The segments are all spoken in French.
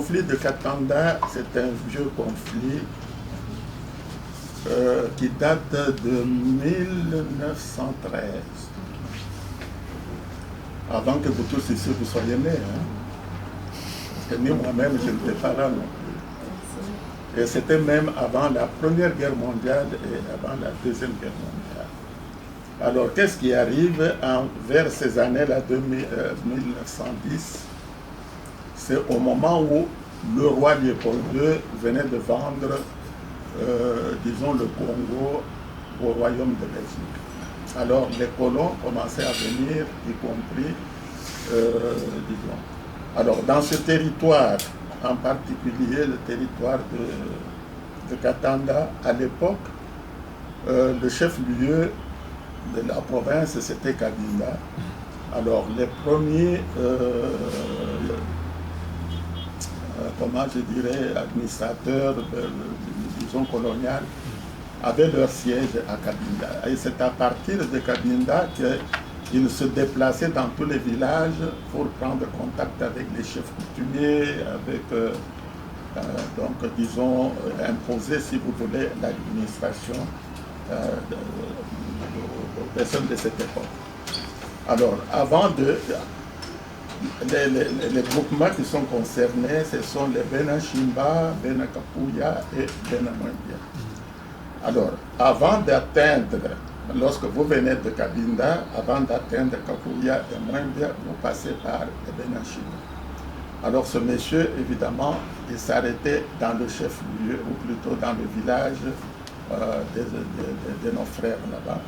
conflit de Katanga, c'est un vieux conflit qui date de 1913. Avant que vous tous ici vous soyez nés. Parce que ni moi-même, je n'étais pas là non plus. Et c'était même avant la Première Guerre mondiale et avant la Deuxième Guerre mondiale. Alors, qu'est-ce qui arrive vers ces années-là, 1910? C'est au moment où le roi Léopold II venait de vendre, disons, le Congo au Royaume de Belgique. Alors, les colons commençaient à venir, y compris, disons. Alors, dans ce territoire, en particulier le territoire de Katanga, à l'époque, le chef-lieu de la province, c'était Cabinda. Alors, les premiers, comment je dirais, administrateurs, disons, coloniales, avaient leur siège à Cabinda. Et c'est à partir de Cabinda qu'ils se déplaçaient dans tous les villages pour prendre contact avec les chefs coutumiers, avec, donc, disons, imposer, si vous voulez, l'administration aux personnes de cette époque. Alors, avant de... Les groupements qui sont concernés, ce sont les Benachimba, Benakapuya et Benamwendia. Alors, avant d'atteindre, lorsque vous venez de Cabinda, avant d'atteindre Kapuya et Mwendia, vous passez par les Benachimba. Alors, ce monsieur, évidemment, il s'arrêtait dans le chef-lieu, ou plutôt dans le village de nos frères là-bas.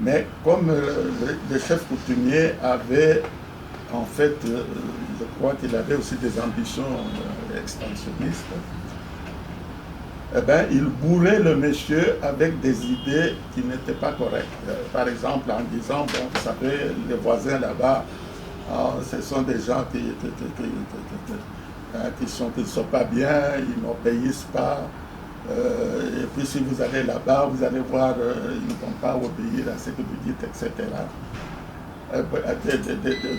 Mais comme le chef coutumier avait, en fait, je crois qu'il avait aussi des ambitions expansionnistes, eh bien, il bourrait le monsieur avec des idées qui n'étaient pas correctes. Par exemple, en disant, bon, vous savez, les voisins là-bas, ce sont des gens qui ne sont pas bien, ils n'obéissent pas. Et puis si vous allez là-bas, vous allez voir, ils ne vont pas obéir à ce que vous dites, etc.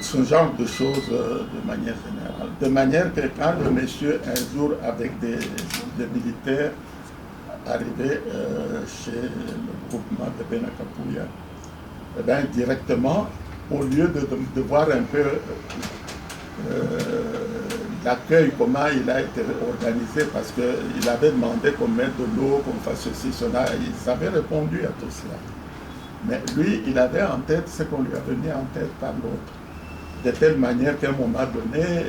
Ce genre de choses de manière générale. De manière que quand le monsieur, un jour, avec des militaires, arrivait chez le groupement de Benakapuya, eh bien, directement, au lieu de voir un peu l'accueil, comment il a été organisé, parce qu'il avait demandé qu'on mette de l'eau, qu'on fasse ceci, cela, ils avaient répondu à tout cela. Mais lui, il avait en tête ce qu'on lui avait mis en tête par l'autre. De telle manière qu'à un moment donné,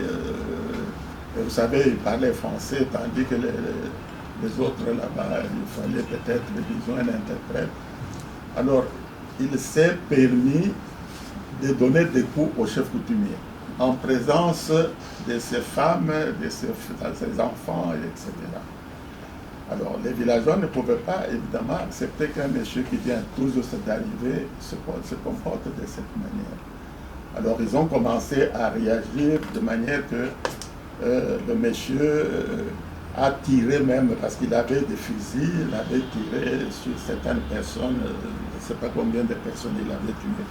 vous savez, il parlait français, tandis que les autres là-bas, il fallait peut-être, disons, un interprète. Alors, il s'est permis de donner des coups au chef coutumier, en présence de ses femmes, de ses enfants, etc. Alors, les villageois ne pouvaient pas, évidemment, accepter qu'un monsieur qui vient tout juste d'arriver se comporte de cette manière. Alors, ils ont commencé à réagir de manière que le monsieur a tiré même, parce qu'il avait des fusils, il avait tiré sur certaines personnes, je ne sais pas combien de personnes il avait tuées.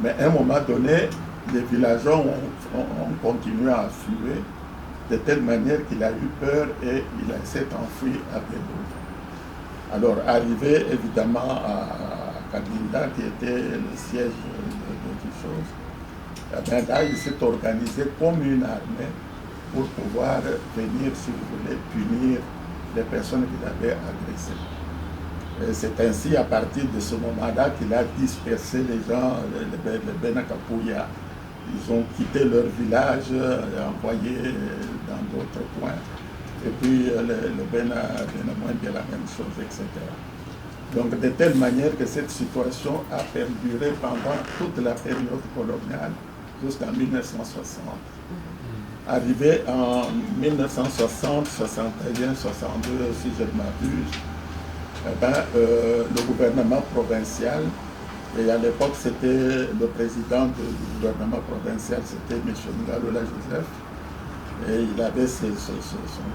Mais à un moment donné, les villageois ont continué à affluer de telle manière qu'il a eu peur et il s'est enfui après d'autres. Alors, arrivé évidemment à Cabinda, qui était le siège de toute chose, eh bien, là, il s'est organisé comme une armée pour pouvoir venir, si vous voulez, punir les personnes qu'il avait agressées. C'est ainsi, à partir de ce moment-là, qu'il a dispersé les gens, les Benakapuya. Ils ont quitté leur village, envoyé dans d'autres coins. Et puis le Benamwendia, la même chose, etc. Donc de telle manière que cette situation a perduré pendant toute la période coloniale jusqu'en 1960. Arrivé en 1960, 61, 62, si je ne m'abuse, eh ben, le gouvernement provincial, et à l'époque c'était le président du gouvernement provincial, c'était M. Ngalola Joseph, et il avait son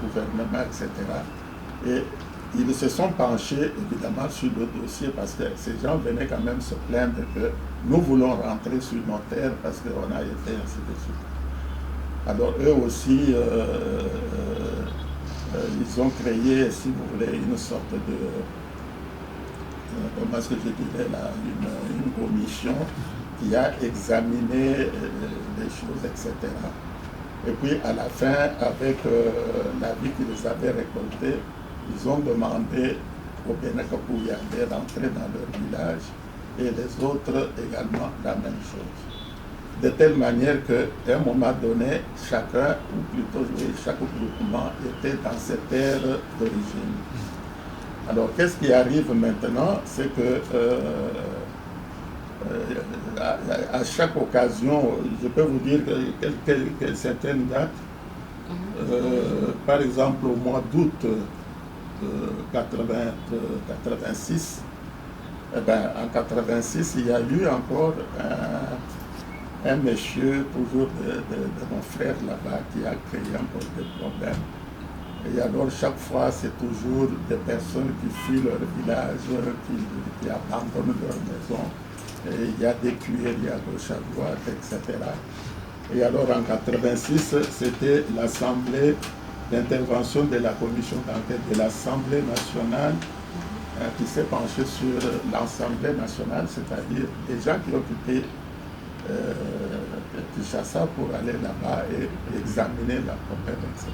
gouvernement, etc. Et ils se sont penchés évidemment sur le dossier parce que ces gens venaient quand même se plaindre que nous voulons rentrer sur nos terres parce qu'on a été ainsi de suite. Alors eux aussi, ils ont créé, si vous voulez, une sorte de, comment est-ce que je dirais là, une commission qui a examiné les choses, etc. Et puis à la fin, avec l'avis qu'ils avaient récolté, ils ont demandé aux Bénakapouyandais d'entrer dans leur village et les autres également la même chose. De telle manière qu'à un moment donné, chacun, ou plutôt chaque groupement était dans cette terre d'origine. Alors qu'est-ce qui arrive maintenant? C'est que à chaque occasion, je peux vous dire que certaines dates, par exemple au mois d'août 86, eh ben, en 86, il y a eu encore un monsieur, toujours de mon frère là-bas, qui a créé encore des problèmes. Et alors, chaque fois, c'est toujours des personnes qui fuient leur village, qui abandonnent leur maison. Et il y a des tueries à gauche, à droite, etc. Et alors, en 86, c'était l'Assemblée d'intervention de la commission d'enquête de l'Assemblée nationale qui s'est penchée sur l'Assemblée nationale, c'est-à-dire les gens qui occupaient Kinshasa pour aller là-bas et examiner la problème, etc.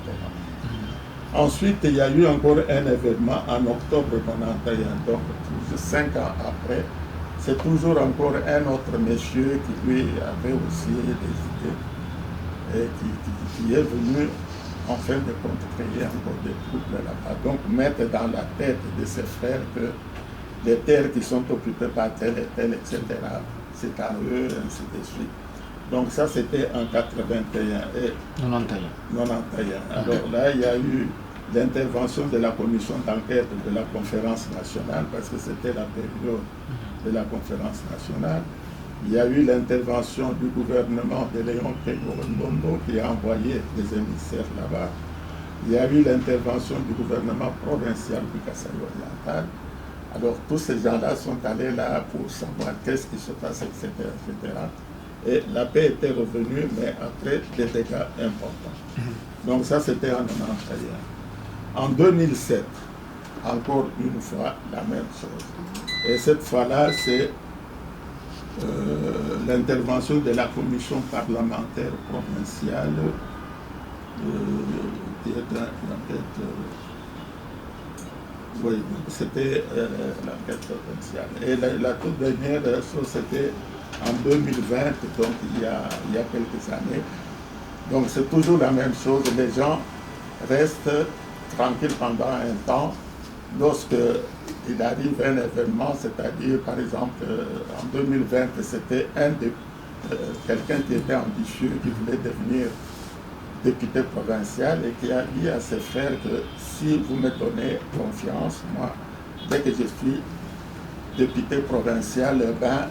Ensuite, il y a eu encore un événement en octobre 91, donc 5 ans après. C'est toujours encore un autre monsieur qui lui avait aussi des idées et qui est venu en fin de compte créer encore des troubles là-bas. Donc mettre dans la tête de ses frères que les terres qui sont occupées par tel et tel, etc., c'est à eux, ainsi de suite. Donc ça, c'était en 81 et 91. Alors là, il y a eu l'intervention de la commission d'enquête de la conférence nationale, parce que c'était la période de la conférence nationale. Il y a eu l'intervention du gouvernement de Léon Kengo-Ndondo qui a envoyé des émissaires là-bas. Il y a eu l'intervention du gouvernement provincial du Kasaï oriental. Alors tous ces gens-là sont allés là pour savoir qu'est-ce qui se passe, etc., etc. Et la paix était revenue, mais après des dégâts importants. Donc ça, c'était en 91. En 2007, encore une fois, la même chose. Et cette fois-là, c'est l'intervention de la commission parlementaire provinciale qui est l'enquête. Oui, c'était l'enquête provinciale. Et la toute dernière chose, c'était en 2020, donc il y a quelques années. Donc c'est toujours la même chose. Les gens restent tranquilles pendant un temps. Lorsque il arrive un événement, c'est-à-dire par exemple en 2020, c'était quelqu'un qui était ambitieux, qui voulait devenir député provincial et qui a dit à ses frères que si vous me donnez confiance, moi, dès que je suis député provincial, ben,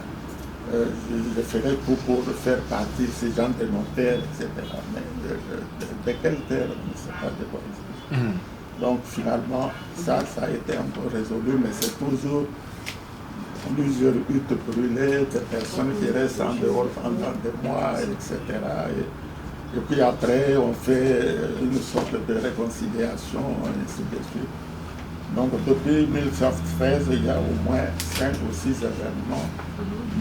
je ferai tout pour faire partie ces gens de nos terres, etc. Mais de quelle terre, on ne sait pas de quoi il s'agit. Donc finalement, ça a été un peu résolu, mais c'est toujours plusieurs huttes brûlées, des personnes qui restent en dehors pendant des mois, etc. Et puis après, on fait une sorte de réconciliation, et ainsi de suite. Donc depuis 1913, il y a au moins 5 ou 6 événements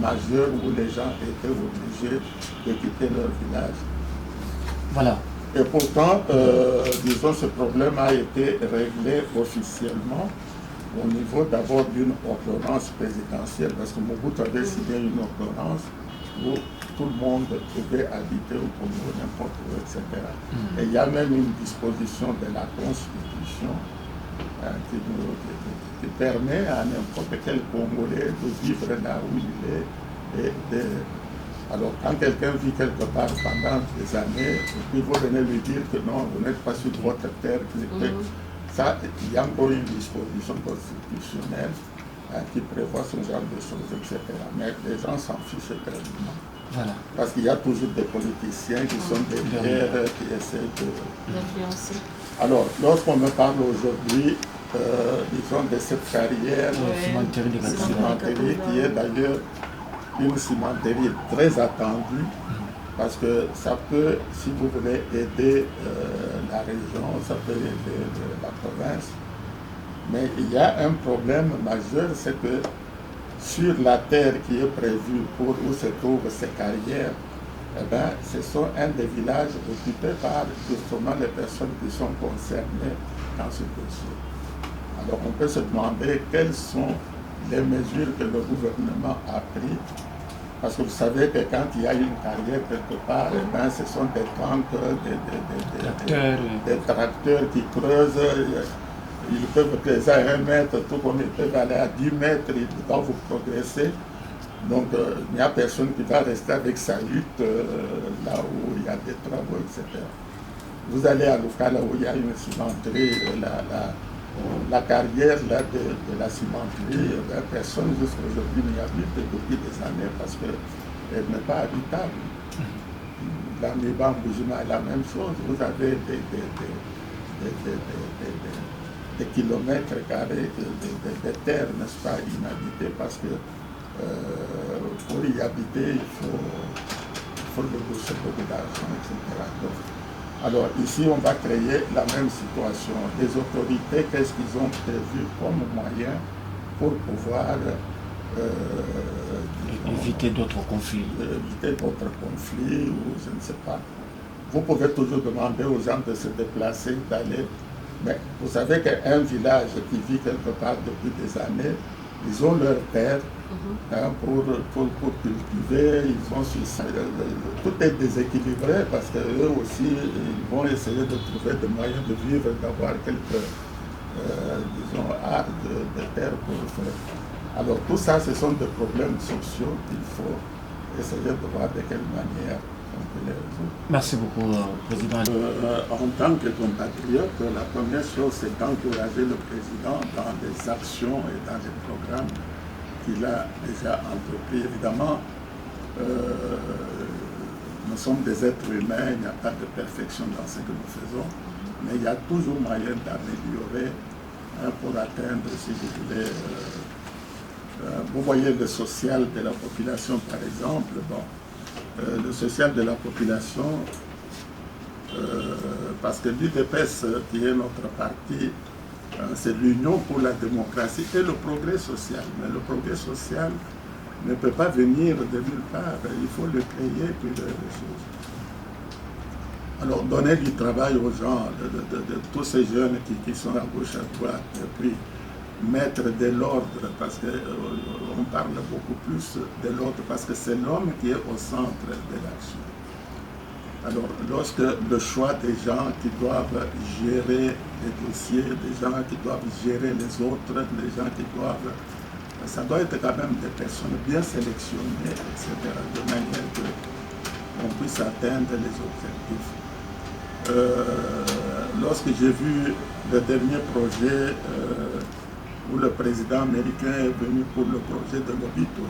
majeurs où les gens étaient obligés de quitter leur village. Voilà. Et pourtant, disons, ce problème a été réglé officiellement au niveau d'abord d'une ordonnance présidentielle, parce que Mobutu avait signé une ordonnance où tout le monde pouvait habiter au Congo, n'importe où, etc. Et il y a même une disposition de la Constitution qui permet à n'importe quel Congolais de vivre là où il est. Alors, quand quelqu'un vit quelque part pendant des années, et puis vous venez lui dire que non, vous n'êtes pas sur votre terre, ça, il y a encore une disposition constitutionnelle qui prévoit ce genre de choses, etc. Mais les gens s'en fichent éternellement. Voilà. Parce qu'il y a toujours des politiciens qui sont derrière, qui essaient d'influencer. Alors, lorsqu'on me parle aujourd'hui, disons, de cette carrière, cimenterie, qui est d'ailleurs une cimenterie très attendue, Parce que ça peut, si vous voulez aider la région, ça peut aider la province. Mais il y a un problème majeur, c'est que sur la terre qui est prévue pour où se trouvent ces carrières, eh ben, ce sont un des villages occupés par justement les personnes qui sont concernées dans ce dossier. Alors on peut se demander quelles sont les mesures que le gouvernement a prises. Parce que vous savez que quand il y a une carrière quelque part, eh ben, ce sont des tankers, des tracteurs qui creusent. Ils peuvent creuser à 1 mètre, tout comme ils peuvent aller à 10 mètres, ils doivent vous progresser. Donc il n'y a personne qui va rester avec sa lutte là où il y a des travaux, etc. Vous allez à Luka, là où il y a une cimenterie, la carrière là, de la cimenterie, personne jusqu'à aujourd'hui n'y habite depuis des années parce qu'elle n'est pas habitable. La Miban Boujima est la même chose. Vous avez des kilomètres carrés de terre, n'est-ce pas, inhabitées parce que pour y habiter, il faut débourser beaucoup d'argent, etc. Donc, alors ici, on va créer la même situation. Les autorités, qu'est-ce qu'ils ont prévu comme moyen pour pouvoir éviter d'autres conflits. Éviter d'autres conflits ou je ne sais pas. Vous pouvez toujours demander aux gens de se déplacer, d'aller. Mais vous savez qu'un village qui vit quelque part depuis des années, ils ont leur terre pour cultiver, ils ont tout est déséquilibré parce qu'eux aussi, ils vont essayer de trouver des moyens de vivre, d'avoir quelques, disons, arts de terre pour faire. Alors tout ça, ce sont des problèmes sociaux qu'il faut essayer de voir de quelle manière on peut les résoudre. Merci beaucoup, Président. En tant que compatriote, la première chose, c'est d'encourager le Président dans les actions et dans les programmes qu'il a déjà entrepris. Évidemment, nous sommes des êtres humains, il n'y a pas de perfection dans ce que nous faisons, mais il y a toujours moyen d'améliorer pour atteindre, si vous voulez, vous voyez le social de la population, par exemple. Bon, le social de la population, parce que l'UDPS, qui est notre parti, c'est l'Union pour la démocratie et le progrès social. Mais le progrès social ne peut pas venir de nulle part, il faut le créer, puis les choses. Alors, donner du travail aux gens, de tous ces jeunes qui sont à gauche, à droite, et puis mettre de l'ordre, parce qu'on parle beaucoup plus de l'ordre, parce que c'est l'homme qui est au centre de l'action. Alors, lorsque le choix des gens qui doivent gérer les dossiers, des gens qui doivent gérer les autres, les gens qui doivent... Ça doit être quand même des personnes bien sélectionnées, etc., de manière qu'on puisse atteindre les objectifs. Lorsque j'ai vu le dernier projet où le président américain est venu pour le projet de l'Obito.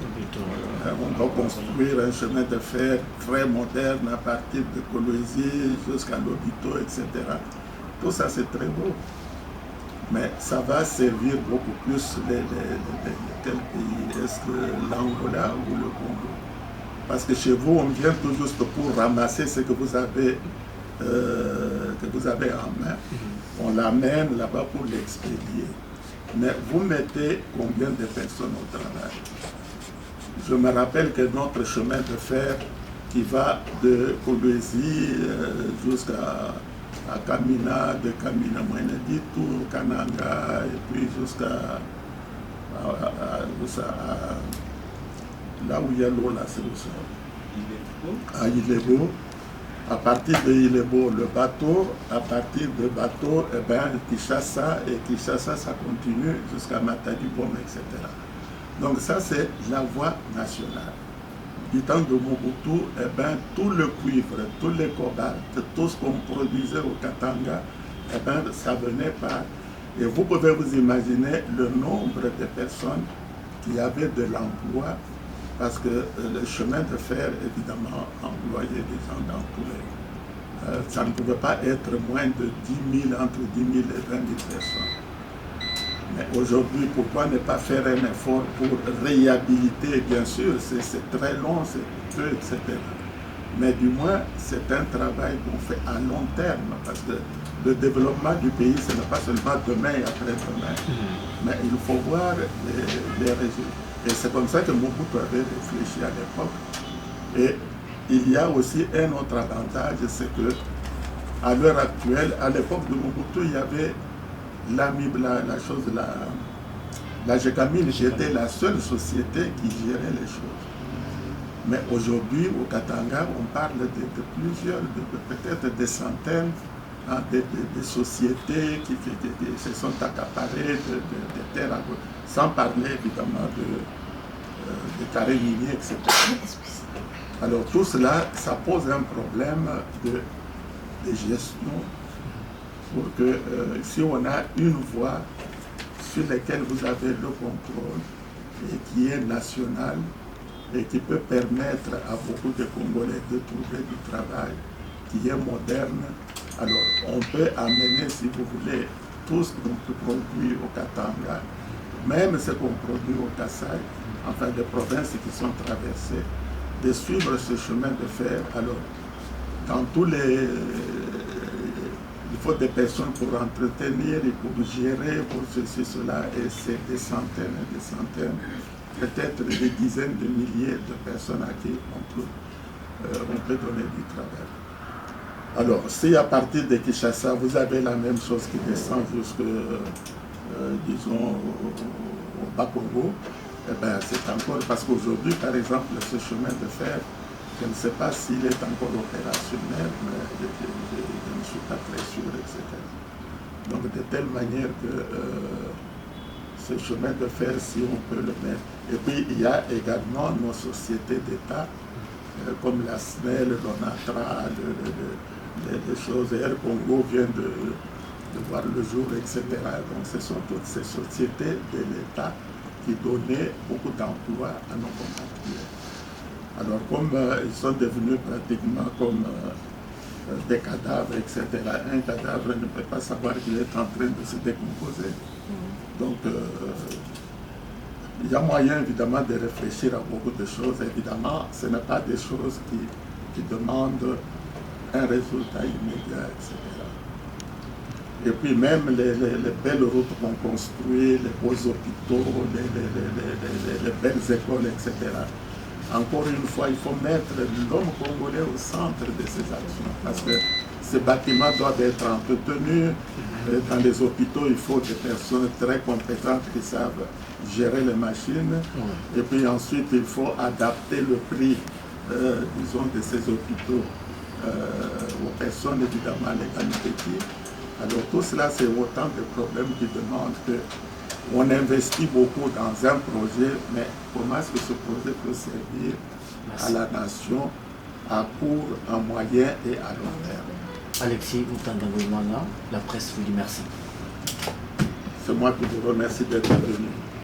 On doit construire un chemin de fer très moderne à partir de Kolwezi jusqu'à l'Obito, etc. Tout ça, c'est très beau. Mais ça va servir beaucoup plus quel pays? Est-ce que l'Angola ou le Congo? Parce que chez vous, on vient tout juste pour ramasser ce que vous avez en main. On l'amène là-bas pour l'expédier. Mais vous mettez combien de personnes au travail? Je me rappelle que notre chemin de fer qui va de Kolwezi jusqu'à Kamina, de Kamina Mweneditu, Kananga, et puis jusqu'à là où il y a l'eau, là, c'est où ça? À Ilebo. À partir de Ilebo, le bateau, à partir de bateau, eh bien, Kinshasa, et Kinshasa, ça continue jusqu'à Matadi-Bom, etc. Donc ça, c'est la voie nationale. Du temps de Mobutu, eh bien, tout le cuivre, tous les cobaltes, tout ce qu'on produisait au Katanga, eh bien, ça venait par... Et vous pouvez vous imaginer le nombre de personnes qui avaient de l'emploi, parce que le chemin de fer, évidemment, employait des gens dans tous les... ça ne pouvait pas être moins de 10 000, entre 10 000 et 20 000 personnes. Mais aujourd'hui, pourquoi ne pas faire un effort pour réhabiliter? Bien sûr, c'est très long, c'est peu, etc. mais du moins c'est un travail qu'on fait à long terme, parce que le développement du pays, ce n'est pas seulement demain et après-demain, mais il faut voir les résultats. Et c'est comme ça que Mobutu avait réfléchi à l'époque. Et il y a aussi un autre avantage, c'est que à l'heure actuelle, à l'époque de Mobutu, il y avait la Gécamine était la seule société qui gérait les choses. Mais aujourd'hui, au Katanga, on parle de plusieurs, peut-être des centaines de sociétés qui se sont accaparées de terres, sans parler évidemment de carrés miniers, etc. Alors tout cela, ça pose un problème de gestion pour que si on a une voie sur laquelle vous avez le contrôle et qui est nationale et qui peut permettre à beaucoup de Congolais de trouver du travail qui est moderne, alors on peut amener, si vous voulez, tout ce qu'on peut produire au Katanga, même ce qu'on produit au Kassai, enfin des provinces qui sont traversées, de suivre ce chemin de fer. Alors, dans tous les... il faut des personnes pour entretenir et pour gérer, pour ceci, cela, et c'est des centaines et des centaines, peut-être des dizaines de milliers de personnes à qui on peut donner du travail. Alors, si à partir de Kinshasa, vous avez la même chose qui descend jusque, disons, au Bas-Congo, eh bien, c'est encore, parce qu'aujourd'hui, par exemple, ce chemin de fer, je ne sais pas s'il est encore opérationnel, mais je ne suis pas très sûr, etc. Donc, de telle manière que ce chemin de fer, si on peut le mettre. Et puis, il y a également nos sociétés d'État, comme la SNEL, l'ONATRA, les choses, Air Congo vient de voir le jour, etc. Donc, ce sont toutes ces sociétés de l'État qui donnaient beaucoup d'emplois à nos compatriotes. Alors, comme ils sont devenus pratiquement comme des cadavres, etc., un cadavre ne peut pas savoir qu'il est en train de se décomposer. Donc, il y a moyen, évidemment, de réfléchir à beaucoup de choses. Évidemment, ce n'est pas des choses qui demandent un résultat immédiat, etc. Et puis même les belles routes qu'on construit, les beaux hôpitaux, les belles écoles, etc. Encore une fois, il faut mettre l'homme congolais au centre de ces actions, parce que ces bâtiments doivent être entretenus. Dans les hôpitaux, il faut des personnes très compétentes qui savent gérer les machines. Et puis ensuite, il faut adapter le prix, disons, de ces hôpitaux aux personnes, évidemment, légalement vêtues. Alors tout cela, c'est autant de problèmes qui demandent qu'on investit beaucoup dans un projet, mais comment est-ce que ce projet peut servir à la nation à court, à moyen et à long terme? Alexis Mutandangomana, la presse vous dit merci. C'est moi qui vous remercie d'être venu.